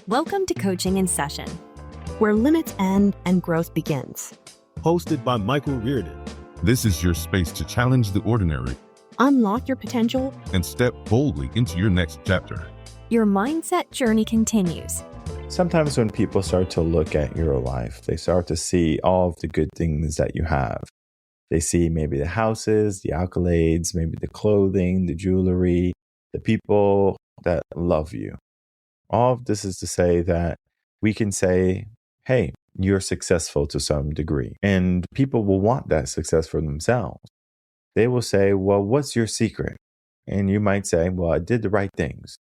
Welcome to Coaching in Session, where limits end and growth begins. Hosted by Michael Rearden. This is your space to challenge the ordinary, unlock your potential, and step boldly into your next chapter. Your mindset journey continues. Sometimes when people start to look at your life, they start to see all of the good things that you have. They see maybe the houses, the accolades, maybe the clothing, the jewelry, the people that love you. All of this is to say that we can say, hey, you're successful to some degree. And people will want that success for themselves. They will say, well, what's your secret? And you might say, well, I did the right things.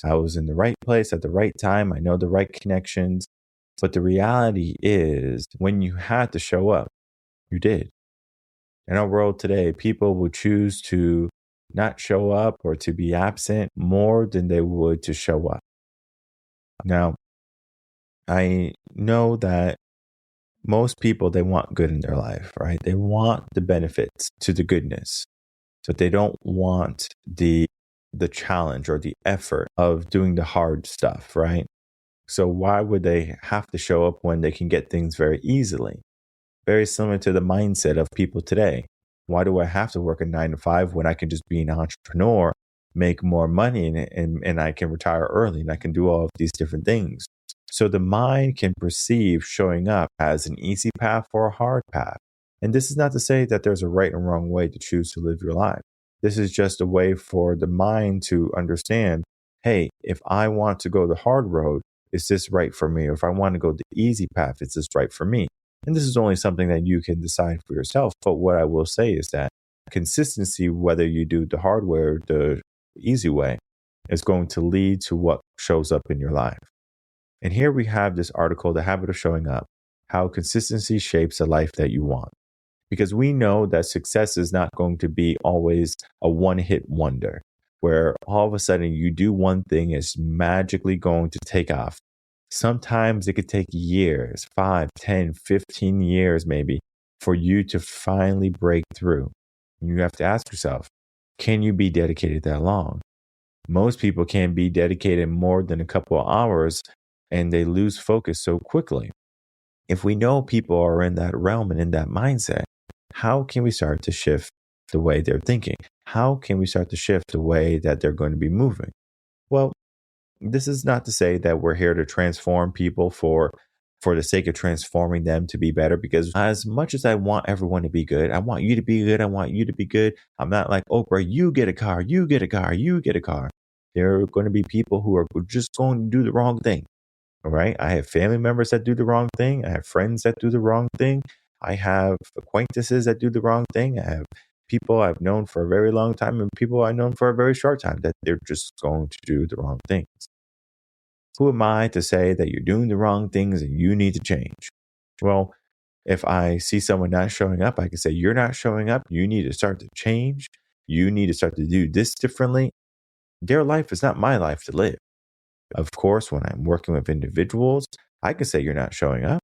I was in the right place at the right time. I know the right connections. But the reality is, when you had to show up, you did. In our world today, people will choose to not show up or to be absent more than they would to show up. Now, I know that most people, they want good in their life, right? They want the benefits to the goodness, but they don't want the challenge or the effort of doing the hard stuff, right? So why would they have to show up when they can get things very easily? Very similar to the mindset of people today. Why do I have to work a 9 to 5 when I can just be an entrepreneur, make more money, and I can retire early and I can do all of these different things? So the mind can perceive showing up as an easy path or a hard path. And this is not to say that there's a right and wrong way to choose to live your life. This is just a way for the mind to understand, hey, if I want to go the hard road, is this right for me? Or if I want to go the easy path, is this right for me? And this is only something that you can decide for yourself. But what I will say is that consistency, whether you do the hard way or the easy way, is going to lead to what shows up in your life. And here we have this article, The Habit of Showing Up, how consistency shapes the life that you want. Because we know that success is not going to be always a one-hit wonder, where all of a sudden you do one thing, it's magically going to take off. Sometimes it could take years, 5, 10, 15 years maybe, for you to finally break through. And you have to ask yourself, can you be dedicated that long? Most people can't be dedicated more than a couple of hours, and they lose focus so quickly. If we know people are in that realm and in that mindset, how can we start to shift the way they're thinking? How can we start to shift the way that they're going to be moving? Well, this is not to say that we're here to transform people for the sake of transforming them to be better, because as much as I want everyone to be good, I want you to be good, I want you to be good. I'm not like, Oprah, you get a car, you get a car, you get a car. There are going to be people who are just going to do the wrong thing. All right. I have family members that do the wrong thing. I have friends that do the wrong thing. I have acquaintances that do the wrong thing. I have people I've known for a very long time and people I've known for a very short time that they're just going to do the wrong things. Who am I to say that you're doing the wrong things and you need to change? Well, if I see someone not showing up, I can say, you're not showing up. You need to start to change. You need to start to do this differently. Their life is not my life to live. Of course, when I'm working with individuals, I can say you're not showing up.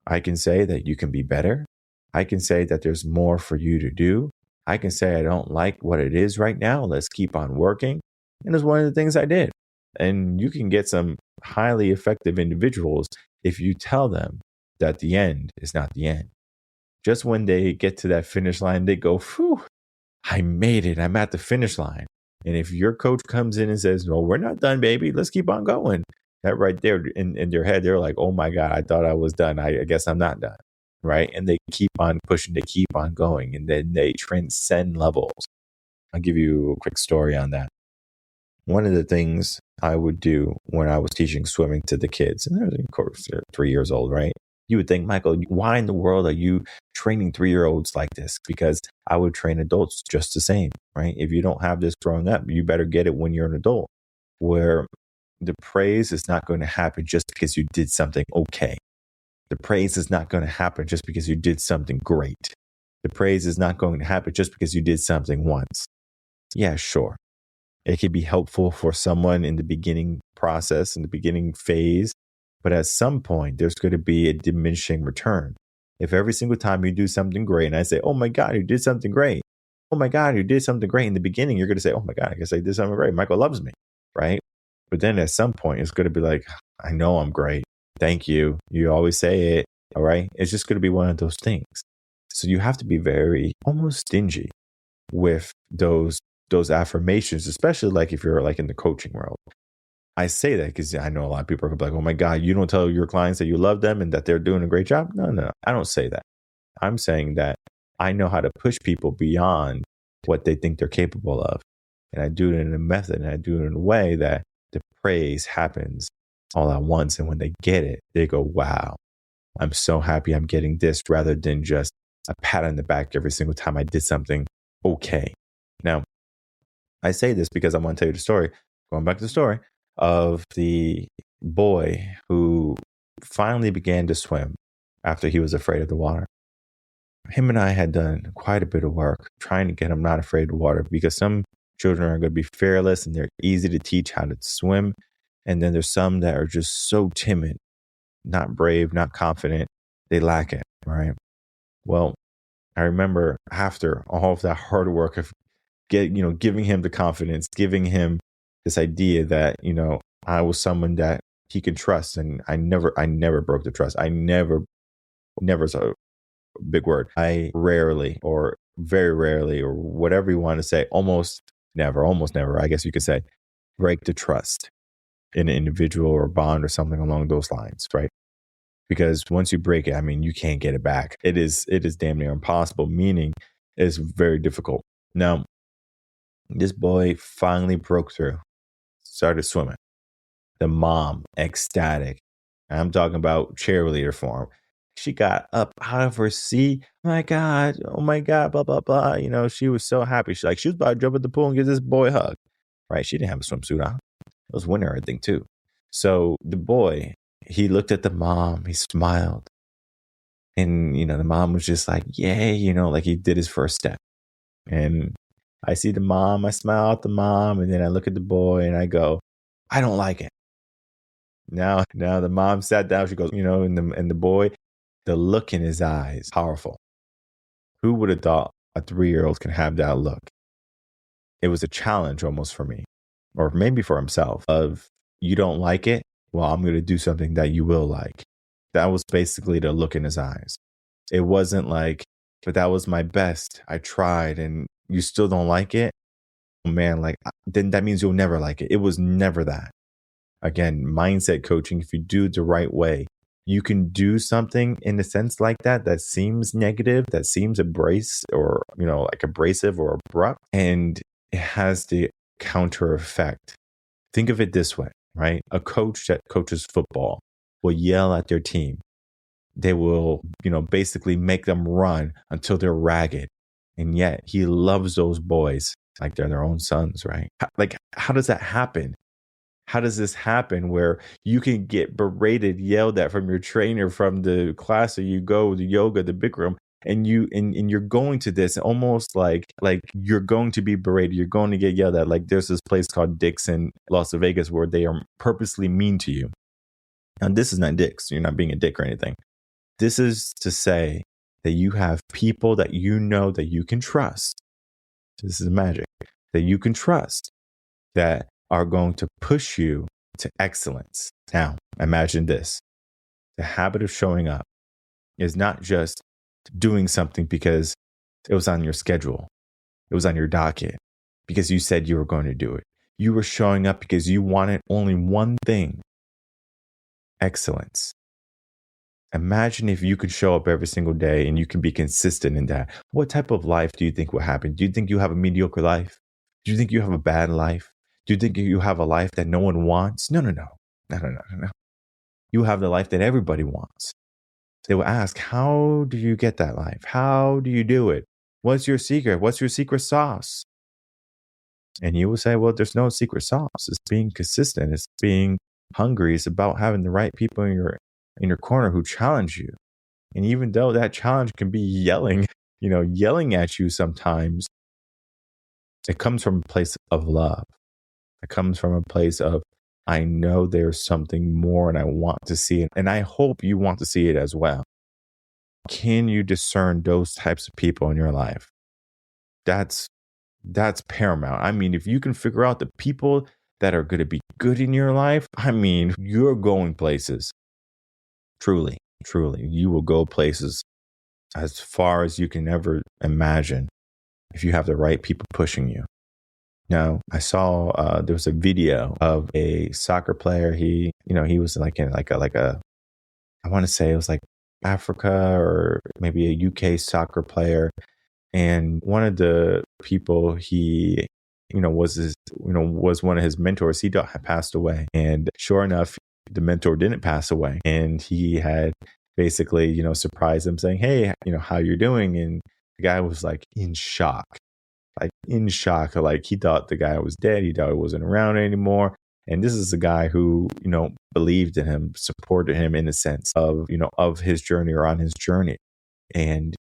I can say that you can be better. I can say that there's more for you to do. I can say I don't like what it is right now. Let's keep on working. And it's one of the things I did. And you can get some highly effective individuals if you tell them that the end is not the end. Just when they get to that finish line, they go, phew, I made it. I'm at the finish line. And if your coach comes in and says, no, we're not done, baby, let's keep on going. That right there in their head, they're like, oh my God, I thought I was done. I guess I'm not done. Right. And they keep on pushing, they keep on going, and then they transcend levels. I'll give you a quick story on that. One of the things I would do when I was teaching swimming to the kids, and they're, of course, they're 3 years old, right? You would think, Michael, why in the world are you training 3-year-olds like this? Because I would train adults just the same, right? If you don't have this growing up, you better get it when you're an adult, where the praise is not going to happen just because you did something okay. The praise is not going to happen just because you did something great. The praise is not going to happen just because you did something once. Yeah, sure. It can be helpful for someone in the beginning process, in the beginning phase, but at some point, there's going to be a diminishing return. If every single time you do something great, and I say, oh my God, you did something great. Oh my God, you did something great in the beginning, you're going to say, oh my God, I guess I did something great. Michael loves me, right? But then at some point, it's going to be like, I know I'm great. Thank you. You always say it. All right. It's just going to be one of those things. So you have to be very almost stingy with those affirmations, especially like if you're like in the coaching world. I say that because I know a lot of people are like, oh my God, you don't tell your clients that you love them and that they're doing a great job. No. I don't say that. I'm saying that I know how to push people beyond what they think they're capable of. And I do it in a method, and I do it in a way that the praise happens all at once. And when they get it, they go, wow, I'm so happy I'm getting this, rather than just a pat on the back every single time I did something okay. Now, I say this because I want to tell you the story, going back to the story of the boy who finally began to swim after he was afraid of the water. Him and I had done quite a bit of work trying to get him not afraid of water, because some children are going to be fearless and they're easy to teach how to swim. And then there's some that are just so timid, not brave, not confident. They lack it, right? Well, I remember after all of that hard work of giving him the confidence, giving him this idea that, I was someone that he could trust. And I never broke the trust. Never is a big word. I rarely, or very rarely, or whatever you want to say, almost never, I guess you could say, break the trust in an individual or bond or something along those lines, right? Because once you break it, you can't get it back. It is damn near impossible, meaning it's very difficult. Now, this boy finally broke through, started swimming. The mom, ecstatic. I'm talking about cheerleader form. She got up out of her seat. Oh my God, blah, blah, blah. She was so happy. She was about to jump in the pool and give this boy a hug, right? She didn't have a swimsuit on. It was winter, I think, too. So the boy, he looked at the mom, he smiled. And, the mom was just like, yay, like he did his first step. And I see the mom, I smile at the mom, and then I look at the boy and I go, I don't like it. Now the mom sat down, she goes, and the boy, the look in his eyes, powerful. Who would have thought a 3-year-old can have that look? It was a challenge almost for me, or maybe for himself, of you don't like it? Well, I'm going to do something that you will like. That was basically the look in his eyes. It wasn't like, but that was my best. I tried and you still don't like it? Man, then that means you'll never like it. It was never that. Again, mindset coaching, if you do it the right way, you can do something in a sense like that seems negative, that seems abrasive or abrupt, and it has the counter effect. Think of it this way, right? A coach that coaches football will yell at their team. They will, basically make them run until they're ragged. And yet he loves those boys like they're their own sons, right? How does that happen? How does this happen where you can get berated, yelled at from your trainer, from the class that you go, the yoga, the Bikram, and you're going to this almost like you're going to be berated, you're going to get yelled at. Like there's this place called Dick's in Las Vegas where they are purposely mean to you. Now this is not Dick's, you're not being a dick or anything. This is to say that you have people that that you can trust. This is magic. That you can trust, that are going to push you to excellence. Now, imagine this. The habit of showing up is not just doing something because it was on your schedule. It was on your docket because you said you were going to do it. You were showing up because you wanted only one thing: excellence. Imagine if you could show up every single day and you can be consistent in that. What type of life do you think will happen? Do you think you have a mediocre life? Do you think you have a bad life? Do you think you have a life that no one wants? No. You have the life that everybody wants. They will ask, how do you get that life? How do you do it? What's your secret? What's your secret sauce? And you will say, well, there's no secret sauce. It's being consistent. It's being hungry. It's about having the right people in your corner who challenge you. And even though that challenge can be yelling at you sometimes, it comes from a place of love. It comes from a place of, I know there's something more and I want to see it. And I hope you want to see it as well. Can you discern those types of people in your life? That's paramount. If you can figure out the people that are going to be good in your life, I mean, you're going places. Truly, truly, you will go places as far as you can ever imagine if you have the right people pushing you. Now, I saw there was a video of a soccer player. He was like in like a I want to say it was like Africa or maybe a UK soccer player. And one of the people he, was one of his mentors. He had passed away. And sure enough, the mentor didn't pass away. And he had basically, surprised him saying, hey, how you're doing? And the guy was like in shock. Like he thought the guy was dead. He thought he wasn't around anymore. And this is a guy who, believed in him, supported him in a sense of, of his journey or on his journey. And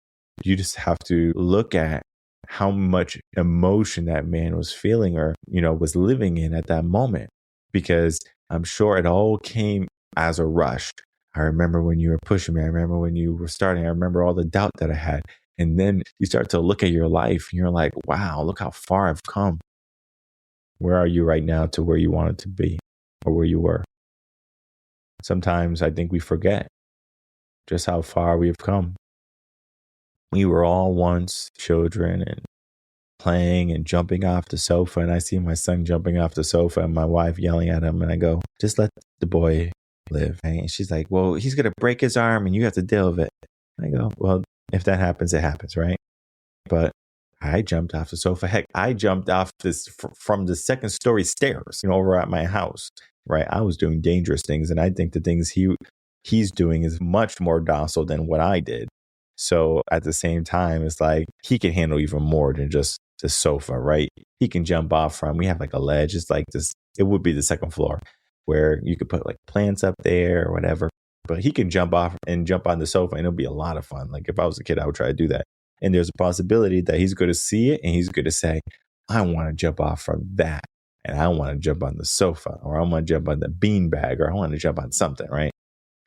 you just have to look at how much emotion that man was feeling or, was living in at that moment, because I'm sure it all came as a rush. I remember when you were pushing me. I remember when you were starting. I remember all the doubt that I had. And then you start to look at your life and you're like, wow, look how far I've come. Where are you right now to where you wanted to be or where you were? Sometimes I think we forget just how far we've come. We were all once children and playing and jumping off the sofa. And I see my son jumping off the sofa and my wife yelling at him. And I go, just let the boy live. And she's like, well, he's going to break his arm and you have to deal with it. And I go, well, if that happens, it happens, right? But I jumped off the sofa. Heck, I jumped off from the second story stairs, over at my house, right? I was doing dangerous things. And I think the things he's doing is much more docile than what I did. So at the same time, it's like he can handle even more than just the sofa, right? He can jump off from, we have like a ledge. It's like this, it would be the second floor where you could put like plants up there or whatever. But he can jump off and jump on the sofa and it'll be a lot of fun. Like if I was a kid, I would try to do that. And there's a possibility that he's going to see it and he's going to say, I want to jump off from that. And I want to jump on the sofa, or I want to jump on the beanbag, or I want to jump on something, right?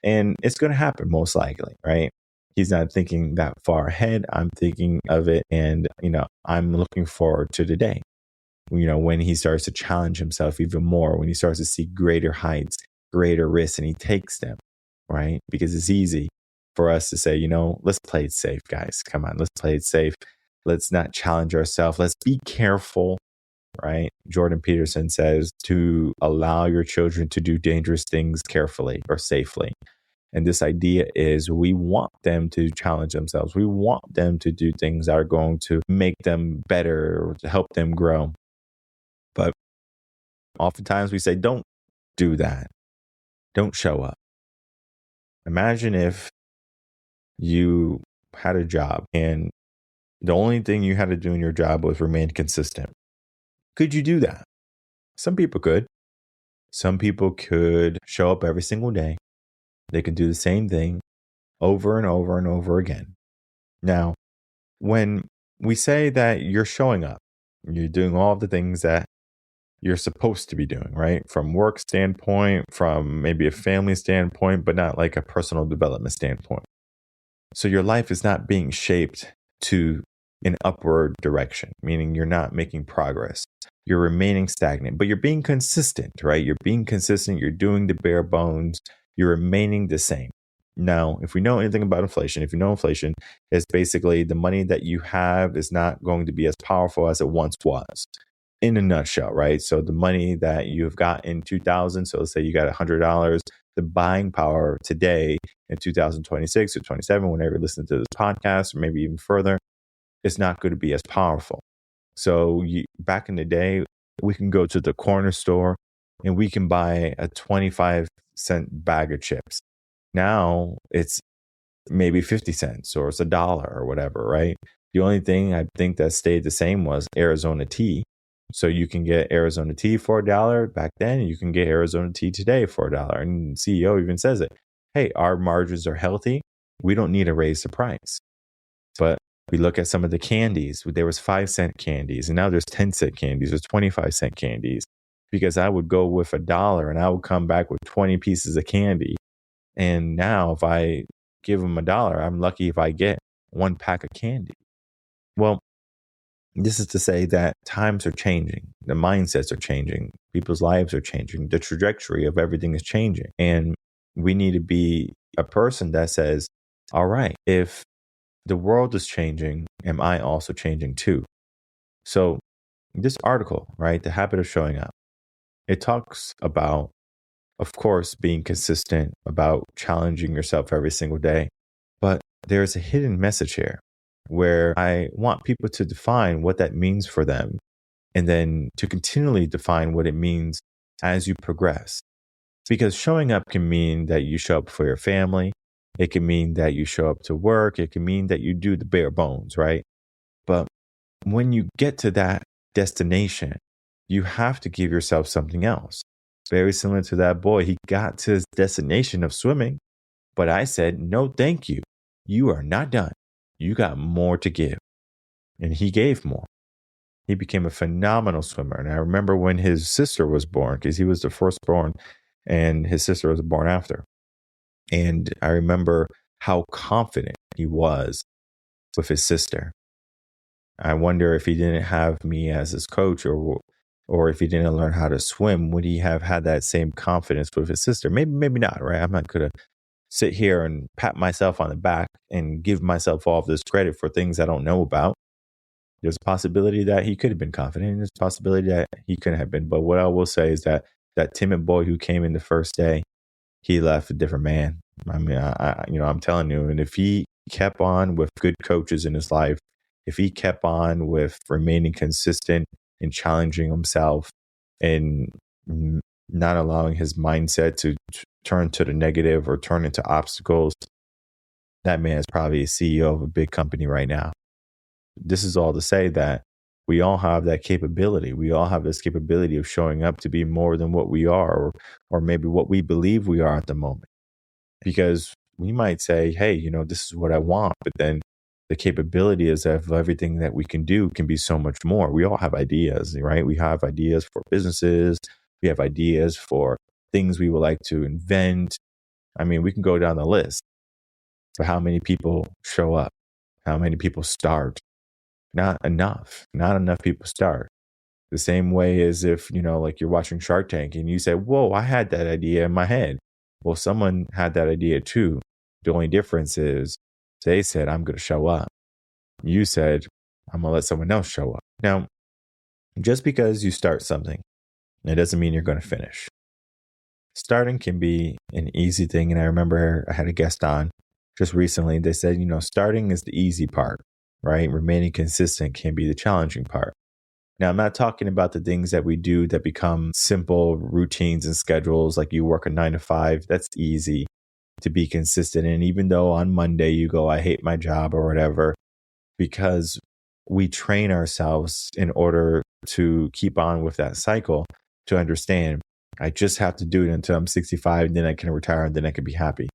And it's going to happen most likely, right? He's not thinking that far ahead. I'm thinking of it. And, I'm looking forward to the day, when he starts to challenge himself even more, when he starts to see greater heights, greater risks, and he takes them, right? Because it's easy for us to say, let's play it safe, guys. Come on, let's play it safe. Let's not challenge ourselves. Let's be careful, right? Jordan Peterson says to allow your children to do dangerous things carefully or safely. And this idea is we want them to challenge themselves. We want them to do things that are going to make them better or to help them grow. But oftentimes we say, don't do that. Don't show up. Imagine if you had a job and the only thing you had to do in your job was remain consistent. Could you do that? Some people could. Some people could show up every single day. They could do the same thing over and over and over again. Now, when we say that you're showing up, you're doing all of the things that you're supposed to be doing, right? From work standpoint, from maybe a family standpoint, but not like a personal development standpoint. So your life is not being shaped to an upward direction, meaning you're not making progress. You're remaining stagnant, but you're being consistent, right? You're being consistent. You're doing the bare bones. You're remaining the same. Now, if we know anything about inflation, if you know inflation is basically the money that you have is not going to be as powerful as it once was. In a nutshell, right? So the money that you've got in 2000, so let's say you got $100, the buying power today in 2026 or 27, whenever you listen to this podcast, or maybe even further, it's not going to be as powerful. So back in the day, we can go to the corner store and we can buy a 25-cent bag of chips. Now it's maybe 50 cents or it's $1 or whatever, right? The only thing I think that stayed the same was Arizona tea. So you can get Arizona tea for $1 back then. You can get Arizona tea today for $1. And the CEO even says it. Hey, our margins are healthy. We don't need to raise the price. But we look at some of the candies. There was 5-cent candies, and now there's 10-cent candies. There's 25-cent candies. Because I would go with $1 and I would come back with 20 pieces of candy. And now if I give them $1, I'm lucky if I get one pack of candy. Well, This is to say that times are changing, the mindsets are changing, people's lives are changing, the trajectory of everything is changing. And we need to be a person that says, all right, if the world is changing, am I also changing too? So this article, right, The Habit of Showing Up, it talks about, of course, being consistent, about challenging yourself every single day. But there's a hidden message here where I want people to define what that means for them, and then to continually define what it means as you progress. Because showing up can mean that you show up for your family. It can mean that you show up to work. It can mean that you do the bare bones, right? But when you get to that destination, you have to give yourself something else. Very similar to that boy. He got to his destination of swimming, but I said, no, thank you. You are not done. You got more to give. And he gave more. He became a phenomenal swimmer. And I remember when his sister was born, because he was the firstborn and his sister was born after. And I remember how confident he was with his sister. I wonder if he didn't have me as his coach, or if he didn't learn how to swim, would he have had that same confidence with his sister? Maybe not, right? I'm not going to sit here and pat myself on the back and give myself all of this credit for things I don't know about. There's a possibility that he could have been confident, and there's a possibility that he couldn't have been. But what I will say is that timid boy who came in the first day, he left a different man. I mean, I'm telling you, and if he kept on with good coaches in his life, if he kept on with remaining consistent and challenging himself and not allowing his mindset to turn to the negative or turn into obstacles, that man is probably a CEO of a big company right now. This is all to say that we all have that capability. We all have this capability of showing up to be more than what we are, or maybe what we believe we are at the moment. Because we might say, hey, this is what I want, but then the capabilities of everything that we can do can be so much more. We all have ideas, right? We have ideas for businesses. We have ideas for things we would like to invent. I mean, we can go down the list. But how many people show up? How many people start? Not enough. Not enough people start. The same way as if, like you're watching Shark Tank and you say, whoa, I had that idea in my head. Well, someone had that idea too. The only difference is they said, I'm going to show up. You said, I'm going to let someone else show up. Now, just because you start something, it doesn't mean you're going to finish. Starting can be an easy thing. And I remember I had a guest on just recently. They said, starting is the easy part, right? Remaining consistent can be the challenging part. Now, I'm not talking about the things that we do that become simple routines and schedules, like you work a 9 to 5. That's easy to be consistent. And even though on Monday you go, I hate my job or whatever, because we train ourselves in order to keep on with that cycle, to understand, I just have to do it until I'm 65, and then I can retire, and then I can be happy.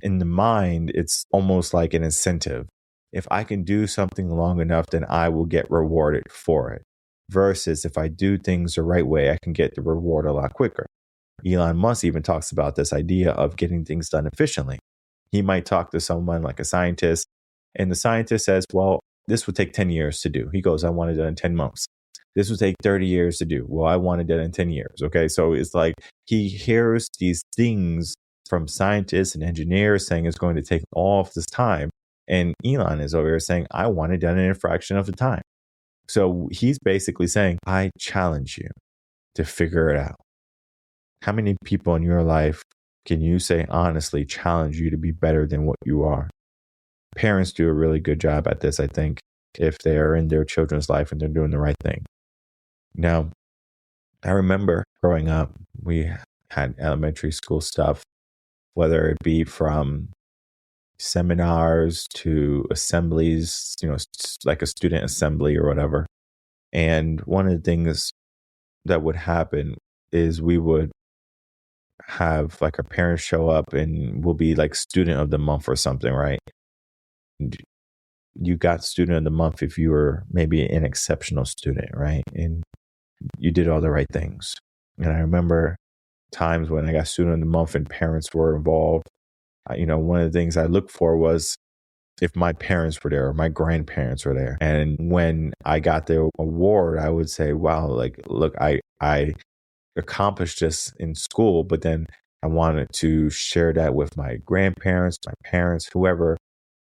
In the mind, it's almost like an incentive. If I can do something long enough, then I will get rewarded for it. Versus if I do things the right way, I can get the reward a lot quicker. Elon Musk even talks about this idea of getting things done efficiently. He might talk to someone like a scientist, and the scientist says, well, this would take 10 years to do. He goes, I want it done in 10 months. This would take 30 years to do. Well, I want it done in 10 years. Okay. So it's like he hears these things from scientists and engineers saying it's going to take all of this time. And Elon is over here saying, I want it done in a fraction of the time. So he's basically saying, I challenge you to figure it out. How many people in your life can you say honestly challenge you to be better than what you are? Parents do a really good job at this, I think, if they are in their children's life and they're doing the right thing. Now, I remember growing up, we had elementary school stuff, whether it be from seminars to assemblies, like a student assembly or whatever. And one of the things that would happen is we would have like our parents show up and we'll be like student of the month or something, right? And you got student of the month if you were maybe an exceptional student, right? And you did all the right things. And I remember times when I got student of the month and parents were involved. One of the things I looked for was if my parents were there or my grandparents were there. And when I got the award, I would say, wow, like, look, I accomplished this in school, but then I wanted to share that with my grandparents, my parents, whoever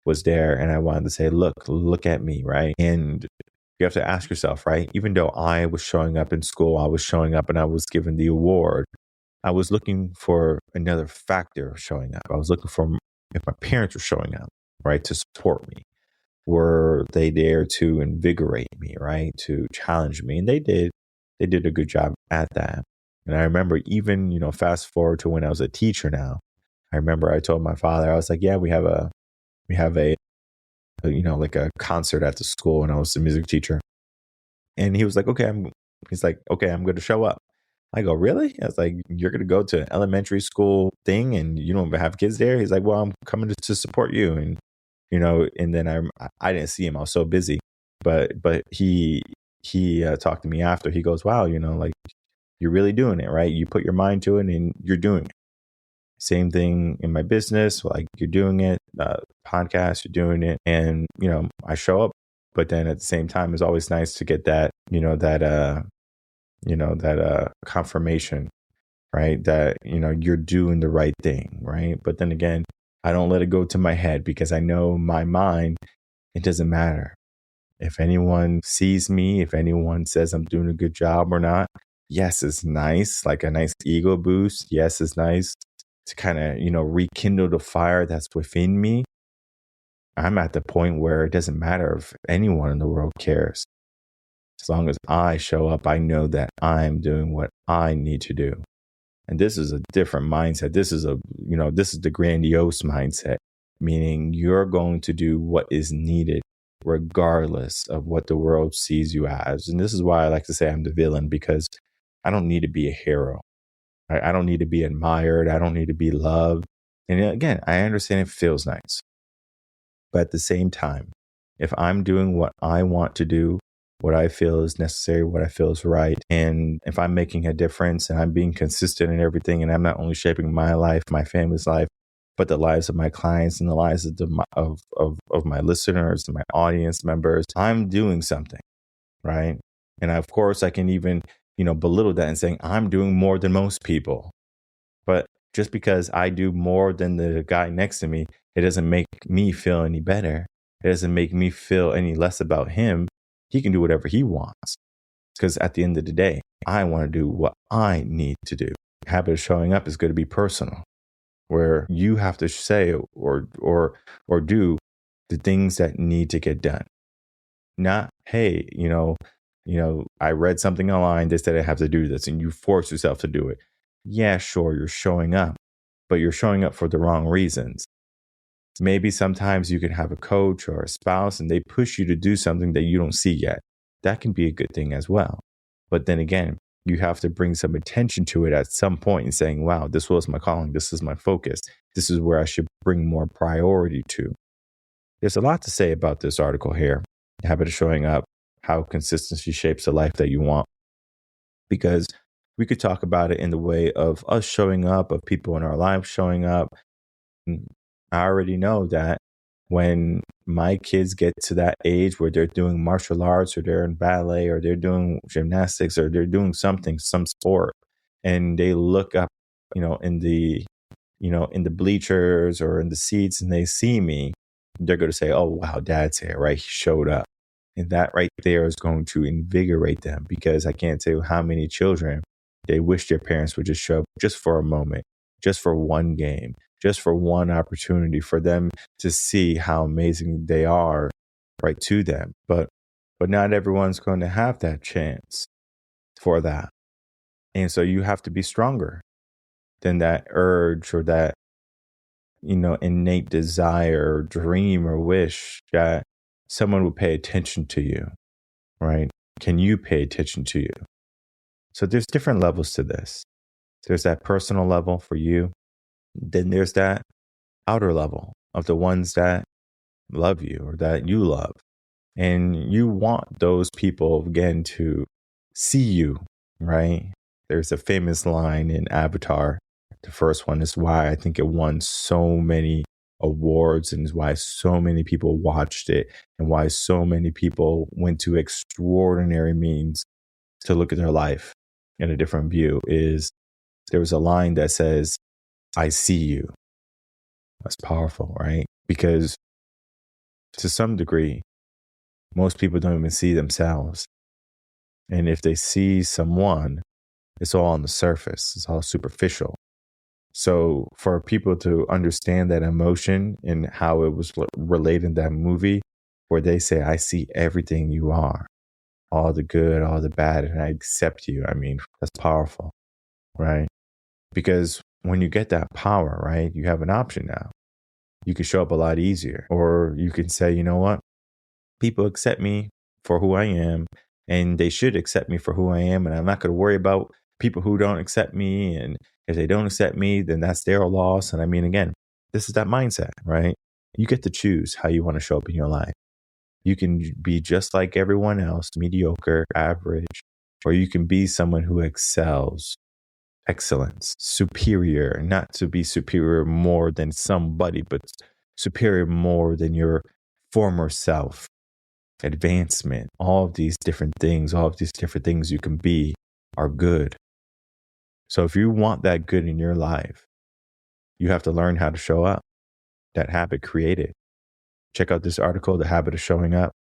was there. And I wanted to say, look at me, right? And you have to ask yourself, right? Even though I was showing up in school, I was showing up and I was given the award, I was looking for another factor of showing up. I was looking for if my parents were showing up, right, to support me. Were they there to invigorate me, right, to challenge me? And they did. They did a good job at that. And I remember even, fast forward to when I was a teacher now, I remember I told my father, I was like, yeah, we have a like a concert at the school, and I was the music teacher. And he was like, okay, I'm going to show up. I go, really? I was like, you're going to go to an elementary school thing and you don't have kids there? He's like, well, I'm coming to support you. And, and then I didn't see him. I was so busy, but he talked to me after. He goes, wow, like, you're really doing it, right? You put your mind to it and you're doing it. Same thing in my business. Like, you're doing it, podcast, you're doing it. And, I show up, but then at the same time, it's always nice to get that, that confirmation, right? That, you're doing the right thing, right? But then again, I don't let it go to my head because I know my mind, it doesn't matter. If anyone sees me, if anyone says I'm doing a good job or not, yes, it's nice, like a nice ego boost. Yes, it's nice to kind of, rekindle the fire that's within me. I'm at the point where it doesn't matter if anyone in the world cares. As long as I show up, I know that I'm doing what I need to do. And this is a different mindset. This is the grandiose mindset, meaning you're going to do what is needed regardless of what the world sees you as. And this is why I like to say I'm the villain, because I don't need to be a hero. I don't need to be admired. I don't need to be loved. And again, I understand it feels nice. But at the same time, if I'm doing what I want to do, what I feel is necessary, what I feel is right, and if I'm making a difference and I'm being consistent in everything, and I'm not only shaping my life, my family's life, but the lives of my clients and the lives of my listeners and my audience members, I'm doing something, right? And of course, I can even, belittle that and saying I'm doing more than most people. But just because I do more than the guy next to me, it doesn't make me feel any better. It doesn't make me feel any less about him. He can do whatever he wants. Because at the end of the day, I want to do what I need to do. Habit of showing up is going to be personal, where you have to say or do the things that need to get done. Not, hey, I read something online, they said I have to do this, and you force yourself to do it. Yeah, sure, you're showing up, but you're showing up for the wrong reasons. Maybe sometimes you can have a coach or a spouse and they push you to do something that you don't see yet. That can be a good thing as well. But then again, you have to bring some attention to it at some point and saying, wow, this was my calling. This is my focus. This is where I should bring more priority to. There's a lot to say about this article here. The habit of showing up, how consistency shapes the life that you want. Because we could talk about it in the way of us showing up, of people in our lives showing up. I already know that when my kids get to that age where they're doing martial arts or they're in ballet or they're doing gymnastics or they're doing something, some sport, and they look up, in the bleachers or in the seats and they see me, they're going to say, oh, wow, Dad's here, right? He showed up. And that right there is going to invigorate them, because I can't tell you how many children, they wish their parents would just show up just for a moment, just for one game, just for one opportunity for them to see how amazing they are, right, to them. But not everyone's going to have that chance for that. And so you have to be stronger than that urge or that, innate desire or dream or wish that someone would pay attention to you, right? Can you pay attention to you? So there's different levels to this. There's that personal level for you. Then there's that outer level of the ones that love you or that you love. And you want those people, again, to see you, right? There's a famous line in Avatar. The first one is why I think it won so many awards and why so many people watched it and why so many people went to extraordinary means to look at their life in a different view is there was a line that says, I see you. That's powerful, right? Because to some degree, most people don't even see themselves. And if they see someone, it's all on the surface. It's all superficial. So for people to understand that emotion and how it was related in that movie, where they say, I see everything you are, all the good, all the bad, and I accept you. I mean, that's powerful, right? Because when you get that power, right, you have an option now. You can show up a lot easier, or you can say, you know what? People accept me for who I am, and they should accept me for who I am. And I'm not going to worry about people who don't accept me. And if they don't accept me, then that's their loss. And I mean, again, this is that mindset, right? You get to choose how you want to show up in your life. You can be just like everyone else, mediocre, average, or you can be someone who excels, excellence, superior, not to be superior more than somebody, but superior more than your former self. Advancement, all of these different things you can be are good. So if you want that good in your life, you have to learn how to show up. That habit created. Check out this article, The Habit of Showing Up,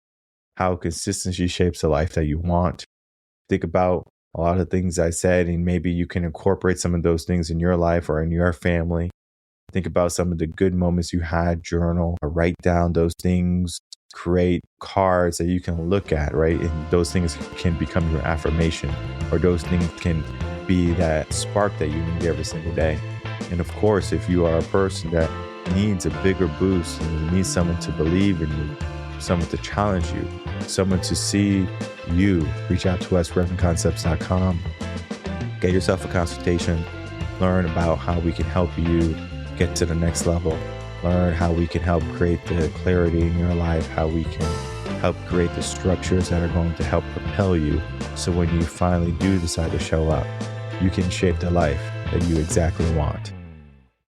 how consistency shapes the life that you want. Think about a lot of things I said, and maybe you can incorporate some of those things in your life or in your family. Think about some of the good moments you had, journal, or write down those things. Create cards that you can look at, right? And those things can become your affirmation, or those things can be that spark that you need every single day. And of course, if you are a person that needs a bigger boost and you need someone to believe in you, someone to challenge you, someone to see you, reach out to us, revenconcepts.com. Get yourself a consultation, learn about how we can help you get to the next level. Learn how we can help create the clarity in your life, how we can help create the structures that are going to help propel you. So when you finally do decide to show up, you can shape the life that you exactly want.